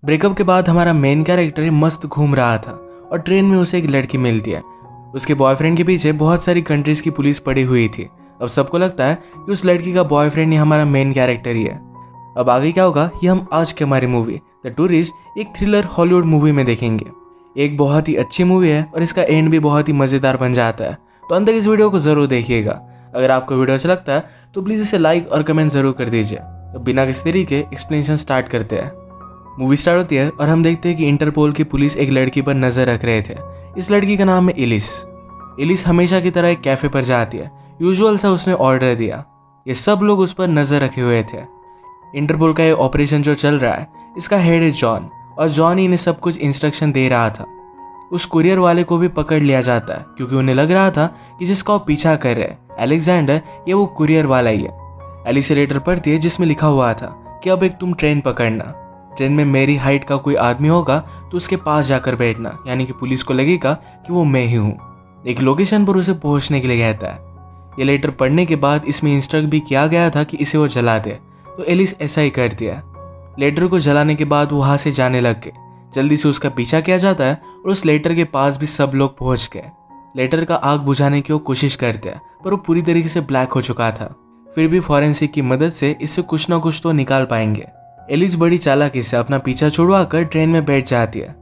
Breakup के बाद हमारा मेन कैरेक्टर मस्त घूम रहा था और ट्रेन में उसे एक लड़की मिलती है। उसके बॉयफ्रेंड के पीछे बहुत सारी कंट्रीज की पुलिस पड़ी हुई थी। अब सबको लगता है कि उस लड़की का बॉयफ्रेंड ही हमारा मेन कैरेक्टर ही है। अब आगे क्या होगा ये हम आज की हमारी मूवी द टूरिस्ट एक थ्रिलर हॉलीवुड मूवी में देखेंगे। एक बहुत ही अच्छी मूवी है और इसका एंड भी बहुत ही मज़ेदार बन जाता है, तो अंत तक इस वीडियो को ज़रूर देखिएगा। अगर आपको वीडियो अच्छा लगता है तो प्लीज़ इसे लाइक और कमेंट ज़रूर कर दीजिए। तो बिना किसी तरीके एक्सप्लेनेशन स्टार्ट करते हैं। मूवी स्टार्ट होती है और हम देखते हैं कि इंटरपोल की पुलिस एक लड़की पर नज़र रख रहे थे। इस लड़की का नाम है एलिस। एलिस हमेशा की तरह एक कैफ़े पर जाती है। यूजुअल सा उसने ऑर्डर दिया। ये सब लोग उस पर नज़र रखे हुए थे। इंटरपोल का ये ऑपरेशन जो चल रहा है इसका हेड है जॉन, और जॉन ही इन्हें सब कुछ इंस्ट्रक्शन दे रहा था। उस कुरियर वाले को भी पकड़ लिया जाता है क्योंकि उन्हें लग रहा था कि जिसका वो पीछा कर रहे हैं अलेक्जेंडर, ये वो कुरियर वाला ही है। एलिस लेटर पढ़ती है जिसमें लिखा हुआ था कि अब एक तुम ट्रेन पकड़ना, ट्रेन में मेरी हाइट का कोई आदमी होगा तो उसके पास जाकर बैठना, यानी कि पुलिस को लगेगा कि वो मैं ही हूँ। एक लोकेशन पर उसे पहुँचने के लिए कहता है। ये लेटर पढ़ने के बाद इसमें इंस्ट्रक्ट भी किया गया था कि इसे वो जला दे, तो एलिस ऐसा ही करती है। लेटर को जलाने के बाद वो वहाँ से जाने लग गए। जल्दी से उसका पीछा किया जाता है और उस लेटर के पास भी सब लोग पहुँच गए। लेटर का आग बुझाने की वो कोशिश करते हैं पर वो पूरी तरीके से ब्लैक हो चुका था। फिर भी फॉरेंसिक की मदद से इससे कुछ ना कुछ तो निकाल पाएंगे। एलिस बड़ी चालाकी से अपना पीछा छुड़वा कर ट्रेन में बैठ जाती है।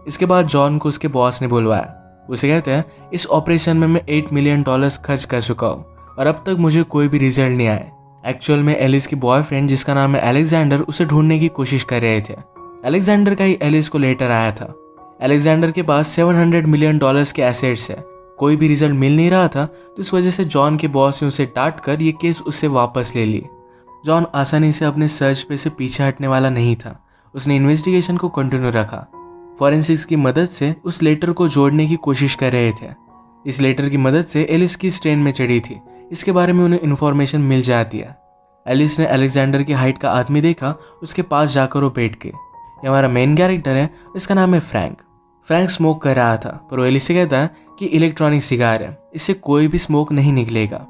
इसके बाद जॉन को उसके बॉस ने बुलवाया। उसे कहते हैं इस ऑपरेशन में मैं $8 मिलियन खर्च कर चुका हूँ और अब तक मुझे कोई भी रिजल्ट नहीं आया। एक्चुअल में एलिस की बॉयफ्रेंड जिसका नाम है अलेक्जेंडर उसे ढूंढने की कोशिश कर रहे थे। अलेक्जेंडर का ही एलिस को लेटर आया था। अलेक्जेंडर के पास $700 मिलियन के एसेट्स है। कोई भी रिजल्ट मिल नहीं रहा था, तो इस वजह से जॉन के बॉस ने उसे डांट कर ये केस उससे वापस ले ली। जॉन आसानी से अपने सर्च पे से पीछे हटने वाला नहीं था। उसने इन्वेस्टिगेशन को कंटिन्यू रखा। फॉरेंसिक्स की मदद से उस लेटर को जोड़ने की कोशिश कर रहे थे। इस लेटर की मदद से एलिस किस ट्रेन में चढ़ी थी इसके बारे में उन्हें इन्फॉर्मेशन मिल जाती है। एलिस ने अलेक्जेंडर की हाइट का आदमी देखा, उसके पास जाकर वो बैठ गई। ये हमारा मेन कैरेक्टर है, इसका नाम है फ्रैंक। फ्रैंक स्मोक कर रहा था पर वो एलिस से कहता है कि इलेक्ट्रॉनिक सिगार है, इससे कोई भी स्मोक नहीं निकलेगा।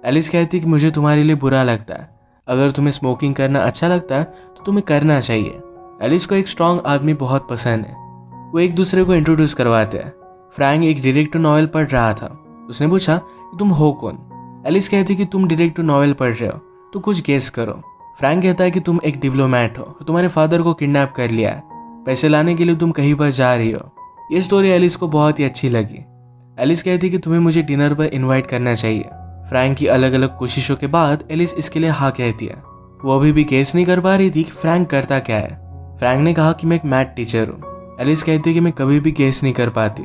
एलिस कहती है कि मुझे तुम्हारे लिए बुरा लगता है, अगर तुम्हें स्मोकिंग करना अच्छा लगता है तो तुम्हें करना चाहिए। एलिस को एक स्ट्रॉन्ग आदमी बहुत पसंद है। वो एक दूसरे को इंट्रोड्यूस करवाते हैं। फ्रैंक एक डिटेक्टिव नॉवेल पढ़ रहा था। उसने पूछा कि तुम हो कौन। एलिस कहती कि तुम डिटेक्टिव नॉवेल पढ़ रहे हो तो कुछ गेस करो। फ्रैंक कहता है कि तुम एक डिप्लोमेट हो, तुम्हारे फादर को किडनैप कर लिया है, पैसे लाने के लिए तुम कहीं पर जा रही हो। ये स्टोरी एलिस को बहुत ही अच्छी लगी। एलिस कहती है कि तुम्हें मुझे डिनर पर इनवाइट करना चाहिए। फ्रैंक की अलग अलग कोशिशों के बाद एलिस इसके लिए हाँ कहती है। वो अभी भी गेस नहीं कर पा रही थी कि फ्रैंक करता क्या है। फ्रैंक ने कहा कि मैं एक मैथ टीचर हूँ। एलिस कहती है कि मैं कभी भी गेस नहीं कर पाती।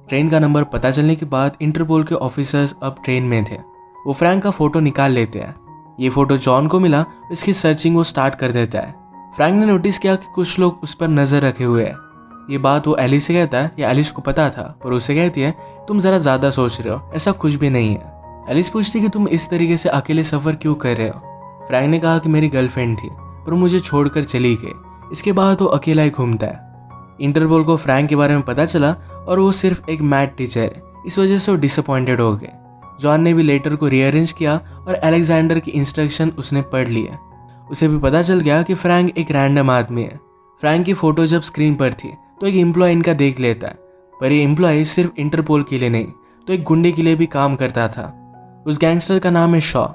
ट्रेन का नंबर पता चलने के बाद इंटरपोल के ऑफिसर्स अब ट्रेन में थे। वो फ्रैंक का फोटो निकाल लेते हैं। ये फोटो जॉन को मिला, इसकी सर्चिंग वो स्टार्ट कर देता है। फ्रैंक ने नोटिस किया कि कुछ लोग उस पर नजर रखे हुए हैं। ये बात वो एलिस से कहता है। ये एलिस को पता था पर उसे कहती है तुम जरा ज्यादा सोच रहे हो, ऐसा कुछ भी नहीं है। एलिस पूछती कि तुम इस तरीके से अकेले सफर क्यों कर रहे हो। फ्रैंक ने कहा कि मेरी गर्लफ्रेंड थी पर मुझे छोड़कर चली गई। इसके बाद वो अकेला ही घूमता है। इंटरपोल को फ्रैंक के बारे में पता चला और वो सिर्फ एक मैथ टीचर है, इस वजह से वो डिसअपॉइंटेड हो गए। जॉन ने भी लेटर को रीअरेंज किया और अलेक्जेंडर की इंस्ट्रक्शन उसने पढ़ लिए। उसे भी पता चल गया कि फ्रैंक एक रैंडम आदमी है। फ्रैंक की फोटो जब स्क्रीन पर थी तो एक एम्प्लॉय इनका देख लेता है, पर ये एम्प्लॉय सिर्फ इंटरपोल के लिए नहीं तो एक गुंडे के लिए भी काम करता था। उस गैंगस्टर का नाम है शॉ।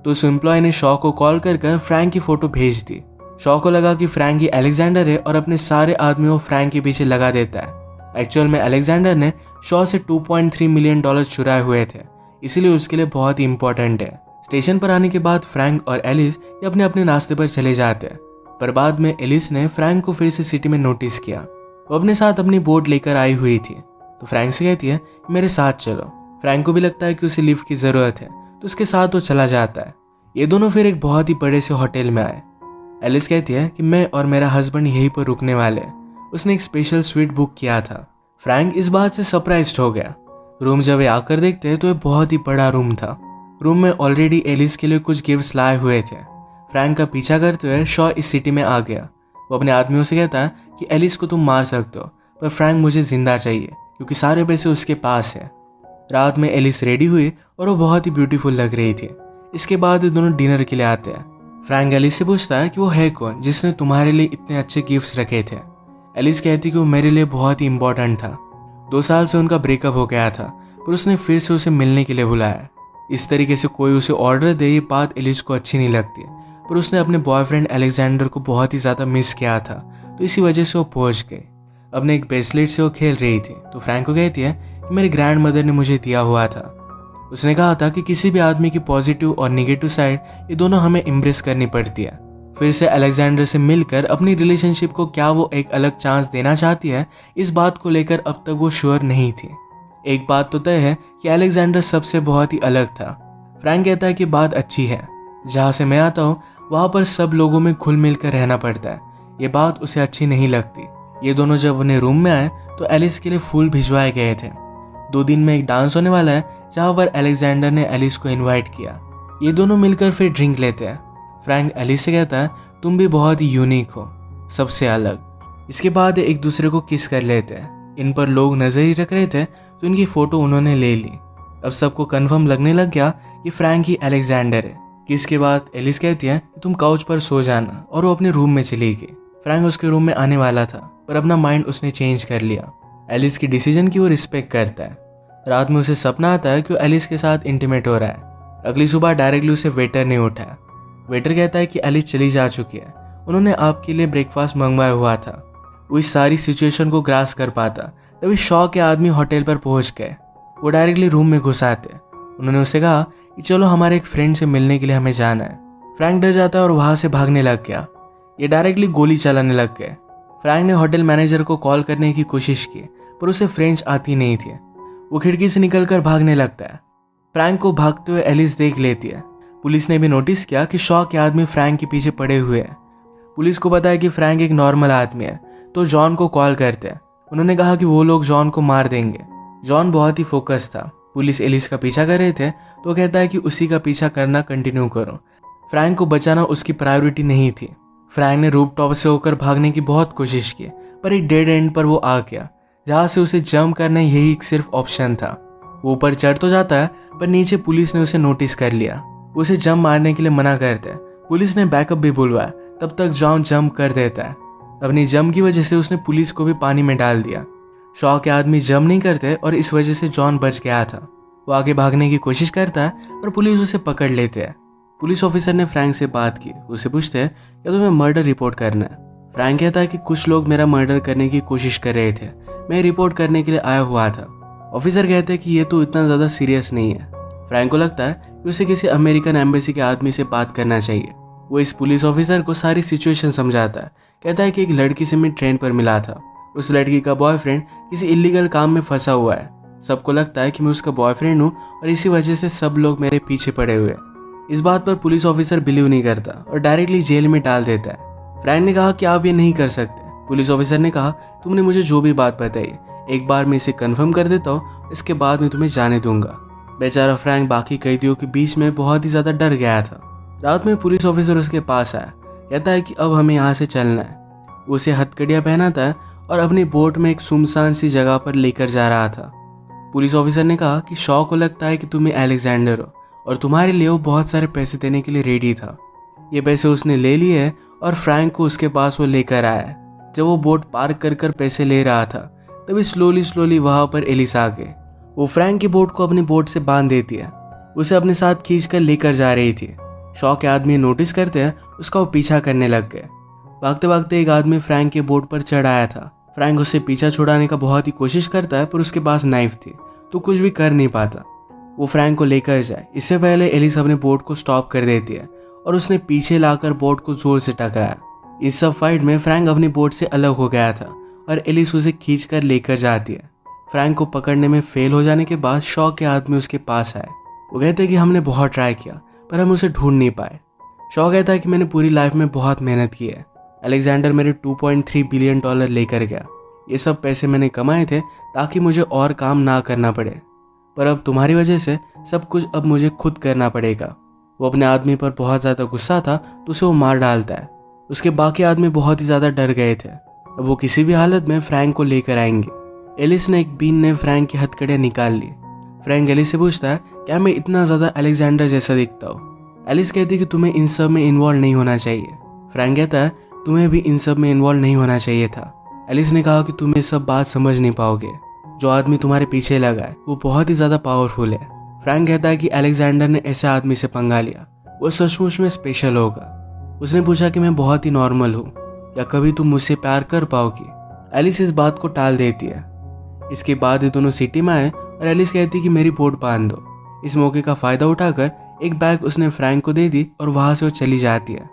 तो उस एम्प्लॉय ने शॉ को कॉल कर फ्रैंक की फोटो भेज दी। शॉ को लगा कि फ्रैंक ही अलेक्जेंडर है और अपने सारे आदमियों फ्रैंक के पीछे लगा देता है। एक्चुअल में अलेक्जेंडर ने शॉ से $2.3 मिलियन चुराए हुए थे, इसीलिए उसके लिए बहुत ही इंपॉर्टेंट है। स्टेशन पर आने के बाद फ्रैंक और एलिस ये अपने अपने रास्ते पर चले जाते हैं, पर बाद में एलिस ने फ्रैंक को फिर से सिटी में नोटिस किया। वो अपने साथ अपनी बोट लेकर आई हुई थी, तो फ्रैंक से कहती है मेरे साथ चलो। फ्रैंक को भी लगता है कि उसे लिफ्ट की ज़रूरत है, तो उसके साथ वो चला जाता है। ये दोनों फिर एक बहुत ही बड़े से होटल में आए। एलिस कहती है कि मैं और मेरा हस्बैंड यहीं पर रुकने वाले हैं। उसने एक स्पेशल स्वीट बुक किया था। फ्रैंक इस बात से सरप्राइज्ड हो गया। रूम जब ये आकर देखते हैं तो ये बहुत ही बड़ा रूम था। रूम में ऑलरेडी एलिस के लिए कुछ गिफ्ट्स लाए हुए थे। फ्रैंक का पीछा करते हुए शॉ इस सिटी में आ गया। वो अपने आदमियों से कहता है कि एलिस को तुम मार सकते हो, पर फ्रैंक मुझे जिंदा चाहिए क्योंकि सारे पैसे उसके पास है। रात में एलिस रेडी हुई और वो बहुत ही ब्यूटीफुल लग रही थी। इसके बाद ये दोनों डिनर के लिए आते हैं। फ्रैंक एलिस से पूछता है कि वो है कौन जिसने तुम्हारे लिए इतने अच्छे गिफ्ट्स रखे थे। एलिस कहती कि वो मेरे लिए बहुत ही इंपॉर्टेंट था। 2 साल से उनका ब्रेकअप हो गया था, पर उसने फिर से उसे मिलने के लिए बुलाया। इस तरीके से कोई उसे ऑर्डर दे, ये बात एलिस को अच्छी नहीं लगती, पर उसने अपने बॉयफ्रेंड अलेक्जेंडर को बहुत ही ज़्यादा मिस किया था, तो इसी वजह से वो पहुंच गई। अपने एक ब्रेसलेट से वो खेल रही थी, तो फ्रैंक को कहती है कि मेरी ग्रैंड मदर ने मुझे दिया हुआ था। उसने कहा था कि किसी भी आदमी की पॉजिटिव और निगेटिव साइड ये दोनों हमें इम्प्रेस करनी पड़ती है। फिर से अलेक्जेंडर से मिलकर अपनी रिलेशनशिप को क्या वो एक अलग चांस देना चाहती है, इस बात को लेकर अब तक वो श्योर नहीं थी। एक बात तो तय है कि अलेक्जेंडर सबसे बहुत ही अलग था। फ्रैंक कहता है कि बात अच्छी है, जहाँ से मैं आता हूँ वहाँ पर सब लोगों में घुल मिल कर रहना पड़ता है। ये बात उसे अच्छी नहीं लगती। ये दोनों जब अपने रूम में आए तो एलिस के लिए फूल भिजवाए गए थे। 2 दिन में एक डांस होने वाला है, जहाँ पर अलेक्जेंडर ने एलिस को इनवाइट किया। ये दोनों मिलकर फिर ड्रिंक लेते हैं। फ्रैंक एलिस से कहता है तुम भी बहुत ही यूनिक हो, सबसे अलग। इसके बाद एक दूसरे को किस कर लेते हैं। इन पर लोग नजर ही रख रहे थे, तो इनकी फोटो उन्होंने ले ली। अब सबको कंफर्म लगने लग गया कि फ्रैंक ही अलेक्जेंडर है। किस के बाद एलिस कहती है तुम काउच पर सो जाना, और वो अपने रूम में चली गई। फ्रैंक उसके रूम में आने वाला था, पर अपना माइंड उसने चेंज कर लिया। एलिस की डिसीजन की वो रिस्पेक्ट करता है। रात में उसे सपना आता है कि वो एलिस के साथ इंटीमेट हो रहा है। अगली सुबह डायरेक्टली उसे वेटर ने उठाया। वेटर कहता है कि एलिस चली जा चुकी है, उन्होंने आपके लिए ब्रेकफास्ट मंगवाया हुआ था। वो इस सारी सिचुएशन को ग्रास कर पाता, तभी शॉ के आदमी होटल पर पहुंच गए। वो डायरेक्टली रूम में घुस आते। उन्होंने उसे कहा कि चलो हमारे एक फ्रेंड से मिलने के लिए हमें जाना है। फ्रैंक डर जाता है और वहां से भागने लग गया। ये डायरेक्टली गोली चलाने लग गए। फ्रैंक ने होटल मैनेजर को कॉल करने की कोशिश की, पर उसे फ्रेंच आती नहीं थी। वो खिड़की से निकलकर भागने लगता है। फ्रैंक को भागते हुए एलिस देख लेती है। पुलिस ने भी नोटिस किया कि शॉ के आदमी फ्रैंक के पीछे पड़े हुए हैं। पुलिस को पता है कि फ्रैंक एक नॉर्मल आदमी है, तो जॉन को कॉल करते हैं। उन्होंने कहा कि वो लोग जॉन को मार देंगे। जॉन बहुत ही फोकस था। पुलिस एलिस का पीछा कर रहे थे, तो वो कहता है कि उसी का पीछा करना कंटिन्यू करो। फ्रैंक को बचाना उसकी प्रायोरिटी नहीं थी। फ्रैंक ने रूफ टॉप से होकर भागने की बहुत कोशिश की, पर एक डेड एंड पर वो आ गया, जहाँ से उसे जंप करना यही सिर्फ ऑप्शन था। वो ऊपर चढ़ तो जाता है, पर नीचे पुलिस ने उसे नोटिस कर लिया। उसे जंप मारने के लिए मना करते हैं। पुलिस ने बैकअप भी बुलवाया, तब तक जॉन जंप कर देता है। अपनी जंप की वजह से उसने पुलिस को भी पानी में डाल दिया। शॉ के आदमी जंप नहीं करते और इस वजह से जॉन बच गया था। वो आगे भागने की कोशिश करता है, पर पुलिस उसे पकड़ लेते हैं। पुलिस ऑफिसर ने फ्रैंक से बात की। उसे पूछते हैं क्या तुम्हें मर्डर रिपोर्ट करना है। फ्रैंक कहता है कि कुछ लोग मेरा मर्डर करने की कोशिश कर रहे थे, मैं रिपोर्ट करने के लिए आया हुआ था। ऑफिसर कहते हैं कि ये तो इतना ज़्यादा सीरियस नहीं है। फ्रैंक को लगता है कि उसे किसी अमेरिकन एम्बेसी के आदमी से बात करना चाहिए। वो इस पुलिस ऑफिसर को सारी सिचुएशन समझाता है। कहता है कि एक लड़की से मैं ट्रेन पर मिला था। उस लड़की का बॉयफ्रेंड किसी इलीगल काम में फंसा हुआ है। सबको लगता है कि मैं उसका बॉयफ्रेंड हूँ और इसी वजह से सब लोग मेरे पीछे पड़े हुए। इस बात पर पुलिस ऑफिसर बिलीव नहीं करता और डायरेक्टली जेल में डाल देता है। फ्रैंक ने कहा कि आप ये नहीं कर सकते। पुलिस ऑफिसर ने कहा तुमने मुझे जो भी बात बताई, एक बार मैं इसे कंफर्म कर देता हूँ, इसके बाद मैं तुम्हें जाने दूंगा। बेचारा फ्रैंक बाकी कैदियों के बीच में बहुत ही ज़्यादा डर गया था। रात में पुलिस ऑफिसर उसके पास आया। कहता है कि अब हमें यहाँ से चलना है। वो उसे हथकड़ियाँ पहनाता है और अपनी बोट में एक सुनसान सी जगह पर लेकर जा रहा था। पुलिस ऑफिसर ने कहा कि शॉ को लगता है कि तुम्हें अलेक्जेंडर हो और तुम्हारे लिए वो बहुत सारे पैसे देने के लिए रेडी था। ये पैसे उसने ले लिए हैं और फ्रैंक को उसके पास वो लेकर आया। जब वो बोट पार्क कर पैसे ले रहा था, तभी स्लोली वहाँ पर एलिस आ गए। वो फ्रैंक की बोट को अपनी बोट से बांध देती है। उसे अपने साथ खींचकर लेकर जा रही थी। शॉ के आदमी नोटिस करते हैं, उसका वो पीछा करने लग गए। भागते भागते एक आदमी फ्रैंक के बोट पर चढ़ आया था। फ्रैंक उससे पीछा छुड़ाने का बहुत ही कोशिश करता है, पर उसके पास नाइफ थी, तो कुछ भी कर नहीं पाता। वो फ्रैंक को लेकर जाए इससे पहले एलिस अपने बोट को स्टॉप कर देती है और उसने पीछे लाकर बोट को जोर से टकराया। इस सब फाइट में फ्रैंक अपनी बोट से अलग हो गया था और एलिस उसे खींचकर लेकर जाती है। फ्रैंक को पकड़ने में फेल हो जाने के बाद शॉ के आदमी उसके पास आए। वो कहते हैं कि हमने बहुत ट्राई किया, पर हम उसे ढूंढ नहीं पाए। शॉ कहता है कि मैंने पूरी लाइफ में बहुत मेहनत की है। अलेक्जेंडर मेरे $2.3 बिलियन लेकर गया। ये सब पैसे मैंने कमाए थे ताकि मुझे और काम ना करना पड़े, पर अब तुम्हारी वजह से सब कुछ अब मुझे खुद करना पड़ेगा। वो अपने आदमी पर बहुत ज़्यादा गुस्सा था, तो उसे वो मार डालता है। उसके बाकी आदमी बहुत ही ज़्यादा डर गए थे। अब वो किसी भी हालत में फ्रैंक को लेकर आएंगे। एलिस ने एक बीन ने फ्रैंक की हथकड़ियाँ निकाल ली। फ्रैंक एलिस से पूछता है क्या मैं इतना ज़्यादा अलेक्जेंडर जैसा दिखता हूँ। एलिस कहती है कि तुम्हें इन सब में इन्वॉल्व नहीं होना चाहिए। फ्रैंक कहता है तुम्हें भी इन सब में इन्वॉल्व नहीं होना चाहिए था। एलिस ने कहा कि तुम ये सब बात समझ नहीं पाओगे। जो आदमी तुम्हारे पीछे लगा है वो बहुत ही ज़्यादा पावरफुल है। फ्रैंक कहता है कि अलेक्जेंडर ने ऐसे आदमी से पंगा लिया, वो सचमुच में स्पेशल होगा। उसने पूछा कि मैं बहुत ही नॉर्मल हूँ, या कभी तुम मुझसे प्यार कर पाओगी। एलिस इस बात को टाल देती है। इसके बाद ये दोनों सिटी में आए और एलिस कहती है कि मेरी बोट बांध दो। इस मौके का फ़ायदा उठाकर एक बैग उसने फ्रैंक को दे दी और वहाँ से वो चली जाती है।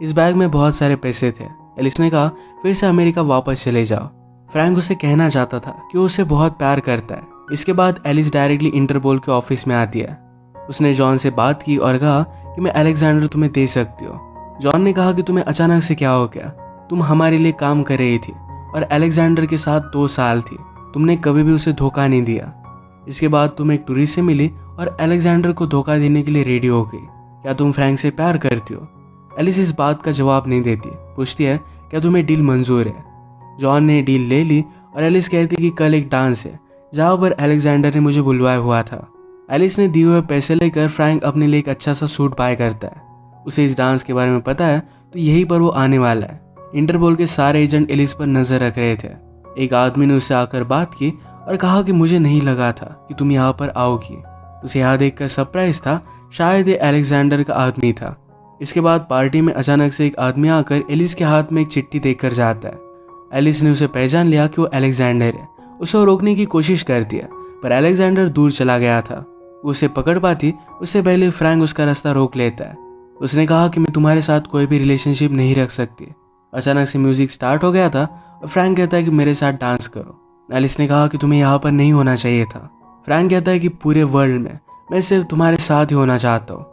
इस बैग में बहुत सारे पैसे थे। एलिस ने कहा फिर से अमेरिका वापस चले जाओ। फ्रैंक उसे कहना चाहता था कि वो उसे बहुत प्यार करता है। इसके बाद एलिस डायरेक्टली इंटरपोल के ऑफिस में आती है। उसने जॉन से बात की और कहा कि मैं अलेक्जेंडर तुम्हें दे सकती हूँ। जॉन ने कहा कि तुम्हें अचानक से क्या हो गया, तुम हमारे लिए काम कर रही थी और अलेक्जेंडर के साथ 2 साल थी, तुमने कभी भी उसे धोखा नहीं दिया। इसके बाद तुम एक टूरिस्ट से मिली और अलेक्जेंडर को धोखा देने के लिए रेडी हो गई। क्या तुम फ्रैंक से प्यार करती हो? एलिस इस बात का जवाब नहीं देती, पूछती है क्या तुम्हें डील मंजूर है। जॉन ने डील ले ली और एलिस कहती कि कल एक डांस है जहाँ पर अलेक्जेंडर ने मुझे बुलवाया हुआ था। एलिस ने दिए हुए पैसे लेकर फ्रैंक अपने लिए एक अच्छा सा सूट बाय करता है। उसे इस डांस के बारे में पता है तो यहीं पर वो आने वाला है। इंटरपोल के सारे एजेंट एलिस पर नजर रख रहे थे। एक आदमी ने उससे आकर बात की और कहा कि मुझे नहीं लगा था कि तुम यहाँ पर आओगी। उसे यहाँ देखकर सरप्राइज था, शायद ये अलेक्जेंडर का आदमी था। इसके बाद पार्टी में अचानक से एक आदमी आकर एलिस के हाथ में एक चिट्ठी देकर जाता है। एलिस ने उसे पहचान लिया कि वो अलेक्जेंडर है। उसे रोकने की कोशिश करती है पर अलेक्जेंडर दूर चला गया था। उसे पकड़ पाती उससे पहले फ्रैंक उसका रास्ता रोक लेता है। उसने कहा कि मैं तुम्हारे साथ कोई भी रिलेशनशिप नहीं रख सकती। अचानक से म्यूजिक स्टार्ट हो गया था और फ्रैंक कहता है कि मेरे साथ डांस करो। एलिस ने कहा कि तुम्हें यहाँ पर नहीं होना चाहिए था। फ्रैंक कहता है कि पूरे वर्ल्ड में मैं सिर्फ तुम्हारे साथ ही होना चाहता हूँ।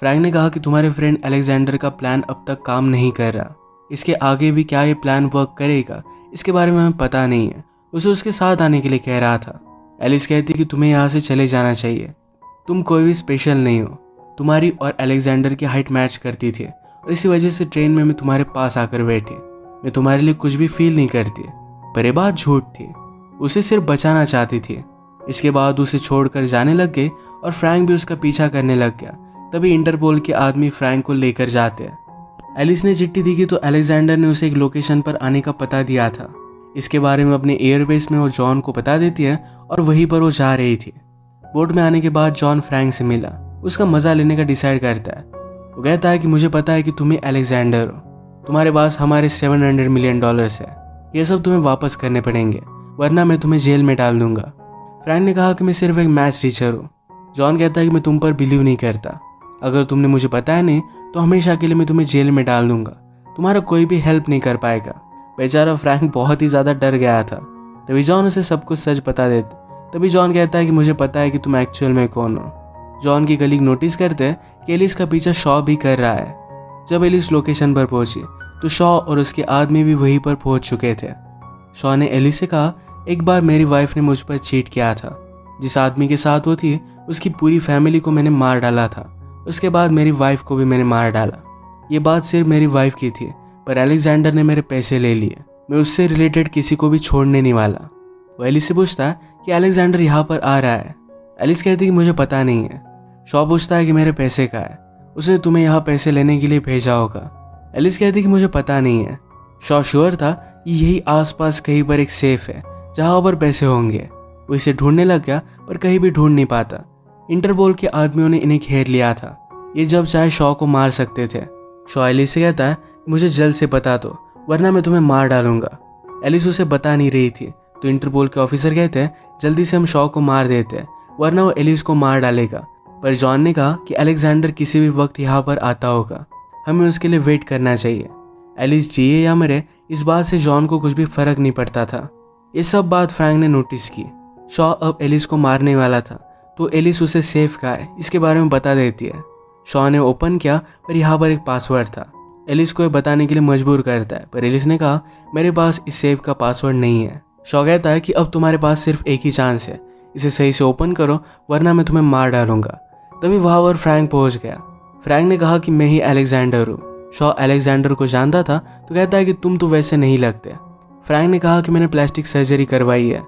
फ्रैंक ने कहा कि तुम्हारे फ्रेंड अलेक्जेंडर का प्लान अब तक काम नहीं कर रहा, इसके आगे भी क्या ये प्लान वर्क करेगा इसके बारे में हमें पता नहीं है। उसे उसके साथ आने के लिए कह रहा था। एलिस कहती कि तुम्हें यहाँ से चले जाना चाहिए, तुम कोई भी स्पेशल नहीं हो। तुम्हारी और अलेक्जेंडर की हाइट मैच करती थी और इसी वजह से ट्रेन में मैं तुम्हारे पास आकर बैठी। मैं तुम्हारे लिए कुछ भी फील नहीं करती, पर ये बात झूठ थी। उसे सिर्फ बचाना चाहती थी। इसके बाद उसे छोड़कर जाने लग गए और फ्रैंक भी उसका पीछा करने लग गया। तभी इंटरपोल के आदमी फ्रैंक को लेकर जाते हैं। एलिस ने चिट्ठी दी तो अलेक्जेंडर ने उसे एक लोकेशन पर आने का पता दिया था। इसके बारे में अपने एयरबेस में वो जॉन को बता देती है और वहीं पर वो जा रही थी। बोट में आने के बाद जॉन फ्रैंक से मिला, उसका मजा लेने का डिसाइड करता है। वो कहता है कि मुझे पता है कि तुम्हें अलेक्जेंडर हो, तुम्हारे पास हमारे $700 मिलियन है, ये सब तुम्हें वापस करने पड़ेंगे वरना मैं तुम्हें जेल में डाल दूंगा। फ्रैंक ने कहा कि मैं सिर्फ एक मैथ्स टीचर हूँ। जॉन कहता है कि मैं तुम पर बिलीव नहीं करता, अगर तुमने मुझे बताया नहीं तो हमेशा के लिए मैं तुम्हें जेल में डाल दूंगा, तुम्हारा कोई भी हेल्प नहीं कर पाएगा। बेचारा फ्रैंक बहुत ही ज़्यादा डर गया था। तभी जॉन उसे सब कुछ सच बता देते। तभी जॉन कहता है कि मुझे पता है कि तुम एक्चुअल में कौन हो। जॉन की कलीग नोटिस करते हैं कि एलिस का पीछा शॉ भी कर रहा है। जब एलिस लोकेशन पर पहुंची तो शॉ और उसके आदमी भी वहीं पर पहुंच चुके थे। शॉ ने एलिस से कहा एक बार मेरी वाइफ ने मुझ पर चीट किया था, जिस आदमी के साथ वो थी उसकी पूरी फैमिली को मैंने मार डाला था, उसके बाद मेरी वाइफ को भी मैंने मार डाला। ये बात सिर्फ मेरी वाइफ की थी, पर अलेक्जेंडर ने मेरे पैसे ले लिए, मैं उससे रिलेटेड किसी को भी छोड़ने नहीं वाला। वो एलिस से पूछता है कि अलेक्जेंडर यहाँ पर आ रहा है। एलिस कहती है कि मुझे पता नहीं है। शॉ पूछता है कि मेरे पैसे कहाँ है, उसने तुम्हें यहाँ पैसे लेने के लिए भेजा होगा। एलिस कहती है कि मुझे पता नहीं है। शॉ श्योर था कि यही आसपास कहीं पर एक सेफ है जहाँ पर पैसे होंगे। वो इसे ढूंढने लग गया पर कहीं भी ढूंढ नहीं पाता। इंटरपोल के आदमियों ने इन्हें घेर लिया था, ये जब चाहे शॉ को मार सकते थे। शॉ एलिस से कहता है मुझे जल्द से बता दो वरना मैं तुम्हें मार डालूंगा। एलिस उसे बता नहीं रही थी तो इंटरपोल के ऑफिसर कहते हैं जल्दी से हम शॉ को मार देते हैं वरना वो एलिस को मार डालेगा। पर जॉन ने कहा कि अलेक्जेंडर किसी भी वक्त यहाँ पर आता होगा, हमें उसके लिए वेट करना चाहिए। एलिस जिए या मरे इस बात से जॉन को कुछ भी फर्क नहीं पड़ता था। ये सब बात फ्रैंक ने नोटिस की। शॉ अब एलिस को मारने वाला था तो एलिस उसे सेफ कहाँ है इसके बारे में बता देती है। शॉ ने ओपन किया पर यहाँ पर एक पासवर्ड था। एलिस को ये बताने के लिए मजबूर करता है पर एलिस ने कहा मेरे पास इस सेफ का पासवर्ड नहीं है। शॉ कहता है कि अब तुम्हारे पास सिर्फ एक ही चांस है, इसे सही से ओपन करो वरना मैं तुम्हें मार डालूंगा। तभी वहाँ पर फ्रैंक पहुँच गया। फ्रैंक ने कहा कि मैं ही अलेक्जेंडर हूँ। शॉ अलेक्जेंडर को जानता था तो कहता है कि तुम तो वैसे नहीं लगते। फ्रैंक ने कहा कि मैंने प्लास्टिक सर्जरी करवाई है।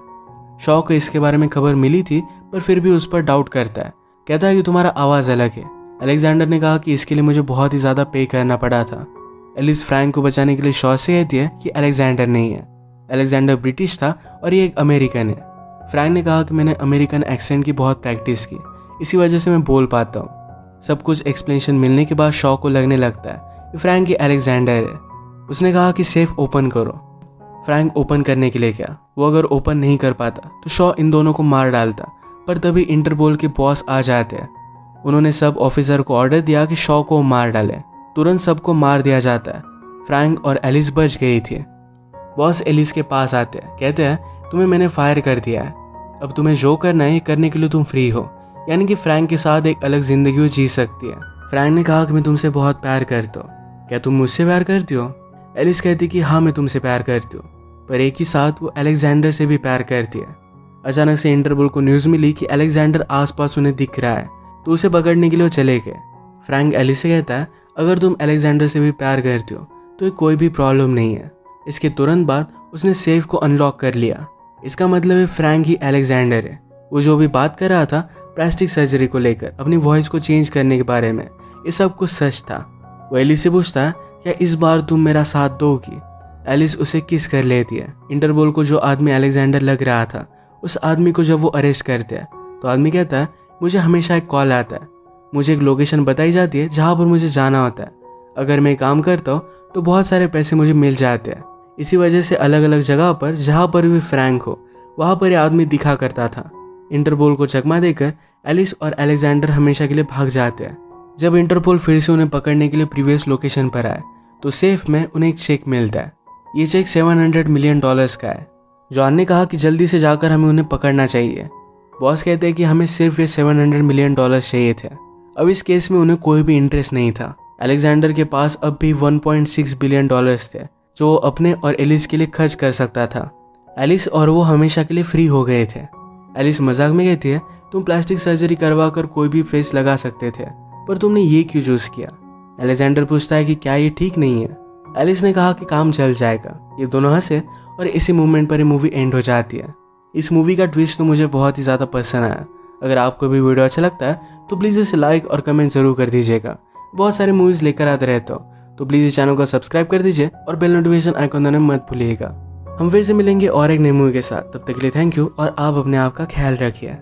शॉ को इसके बारे में खबर मिली थी पर फिर भी उस पर डाउट करता है, कहता है कि तुम्हारा आवाज़ अलग है, अलेक्जेंडर ने कहा कि इसके लिए मुझे बहुत ही ज़्यादा पे करना पड़ा था। एलिस फ्रैंक को बचाने के लिए शॉ से कहती है कि अलेक्जेंडर नहीं है, अलेक्जेंडर ब्रिटिश था और ये एक अमेरिकन है। फ्रैंक ने कहा कि मैंने अमेरिकन एक्सेंट की बहुत प्रैक्टिस की, इसी वजह से मैं बोल पाता हूँ। सब कुछ एक्सप्लेनेशन मिलने के बाद शॉ को लगने लगता है कि फ्रैंक ही अलेक्जेंडर है। उसने कहा कि सेफ ओपन करो। फ्रैंक ओपन करने के लिए गया। वो अगर ओपन नहीं कर पाता तो शॉ इन दोनों को मार डालता, पर तभी इंटरपोल के बॉस आ जाते हैं। उन्होंने सब ऑफिसर को ऑर्डर दिया कि शॉ को मार डालें। तुरंत सबको मार दिया जाता है। फ्रैंक और एलिस बच गई थी। बॉस एलिस के पास आते हैं, कहते हैं तुम्हें मैंने फायर कर दिया है, अब तुम्हें जो करना है करने के लिए तुम फ्री हो, यानी कि फ्रैंक के साथ एक अलग जिंदगी जी सकती है। फ्रैंक ने कहा कि मैं तुमसे बहुत प्यार करता हूँ, क्या तुम मुझसे प्यार करती हो? एलिस कहती कि हाँ मैं तुमसे प्यार करती हूँ, पर एक ही साथ वो अलेक्जेंडर से भी प्यार करती है। अचानक से इंटरपोल को न्यूज़ मिली कि अलेक्जेंडर आसपास उन्हें दिख रहा है, तो उसे पकड़ने के लिए वो चले गए। फ्रैंक एलिस से कहता है अगर तुम अलेक्जेंडर से भी प्यार करती हो तो ये कोई भी प्रॉब्लम नहीं है। इसके तुरंत बाद उसने सेफ को अनलॉक कर लिया। इसका मतलब है फ्रैंक ही अलेक्जेंडर है। वो जो भी बात कर रहा था प्लास्टिक सर्जरी को लेकर, अपनी वॉइस को चेंज करने के बारे में, ये सब कुछ सच था। वो एलिस से पूछता है क्या इस बार तुम मेरा साथ दोगी? एलिस उसे किस कर लेती है। इंटरपोल को जो आदमी अलेक्जेंडर लग रहा था, उस आदमी को जब वो अरेस्ट करते हैं तो आदमी कहता है मुझे हमेशा एक कॉल आता है, मुझे एक लोकेशन बताई जाती है जहाँ पर मुझे जाना होता है। अगर मैं काम करता हूँ तो बहुत सारे पैसे मुझे मिल जाते हैं। इसी वजह से अलग अलग जगह पर जहाँ पर भी फ्रैंक हो वहाँ पर ये आदमी दिखा करता था। इंटरपोल को चकमा देकर एलिस और अलेक्जेंडर हमेशा के लिए भाग जाते हैं। जब इंटरपोल फिर से उन्हें पकड़ने के लिए प्रीवियस लोकेशन पर आए तो सेफ में उन्हें एक चेक मिलता है। ये चेक $700 मिलियन का है। जॉन ने कहा कि जल्दी से जाकर हमें उन्हें पकड़ना चाहिए। बॉस कहते हैं कि हमें सिर्फ ये $700 मिलियन चाहिए थे। अब इस केस में उन्हें कोई भी इंटरेस्ट नहीं था। अलेक्जेंडर के पास अब भी $1.6 बिलियन थे जो वो अपने और एलिस के लिए खर्च कर सकता था। एलिस और वो हमेशा के लिए फ्री हो गए थे। एलिस मजाक में कहती है तुम प्लास्टिक सर्जरी करवा कर कोई भी फेस लगा सकते थे, पर तुमने ये क्यों चूज किया? अलेक्जेंडर पूछता है कि क्या ये ठीक नहीं है? एलिस ने कहा कि काम चल जाएगा। ये दोनों हंसे और इसी मूवमेंट पर ये मूवी एंड हो जाती है। इस मूवी का ट्विस्ट तो मुझे बहुत ही ज़्यादा पसंद आया। अगर आपको भी वीडियो अच्छा लगता है तो प्लीज़ इसे लाइक और कमेंट ज़रूर कर दीजिएगा। बहुत सारे मूवीज़ लेकर आते रहते हो, तो प्लीज़ इस चैनल को सब्सक्राइब कर दीजिए और बेल नोटिफिकेशन आइकन दबाना मत भूलिएगा। हम फिर से मिलेंगे और एक नई मूवी के साथ। तब तक के लिए थैंक यू और आप अपने आप का ख्याल रखिए।